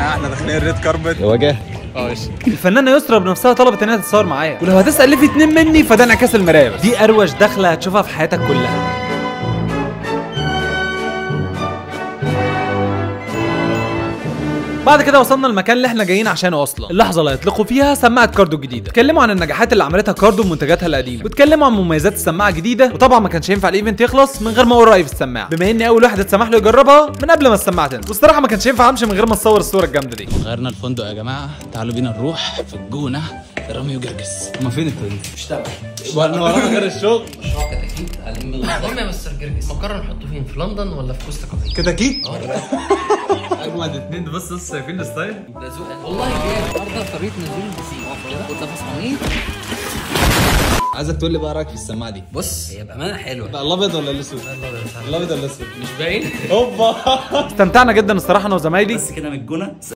احنا داخلين الريد كاربت. واجه الفنانه يسرا بنفسها طلبت انها تتصور معايا، ولو هتسال ليه في اتنين مني فده انعكاس المرايه. دي اروش دخله هتشوفها في حياتك كلها. بعد كده وصلنا المكان اللي احنا جايين عشانه اصلا، اللحظه اللي هيطلقوا فيها سماعه كاردو الجديده. اتكلموا عن النجاحات اللي عملتها كاردو بمنتجاتها القديمه، واتكلموا عن مميزات السماعه الجديده، وطبعا ما كانش ينفع الايفنت يخلص من غير ما اقول رايي في السماعه، بما اني اول واحد اتسمح له يجربها من قبل ما السماعه تنزل، والصراحه ما كانش ينفع امشي من غير ما اتصور الصوره الجامده دي. غيرنا الفندق يا جماعه، تعالوا بينا نروح في الجونه رامي وجرجس. هما فين التوينز؟ اشتغل ورانا غير الشغل. مشروع كتاكيت المهم يا مستر جرجس، مقر نحطه فين؟ في لندن ولا في كوستا كافيه؟ كتاكيت؟ اجمد اتنين بص شايفين الستايل؟ ده ذوق والله. جاي النهارده طريقه نزول البسين كنت فصحانين. عايزك تقول لي بقى رايك في السماعه دي. بص هي بامانه حلوه. بقى الابيض ولا الاسود؟ الابيض ولا الاسود؟ مش باين. هوبا استمتعنا جدا الصراحه انا وزمايلي. بس كده من الجونه.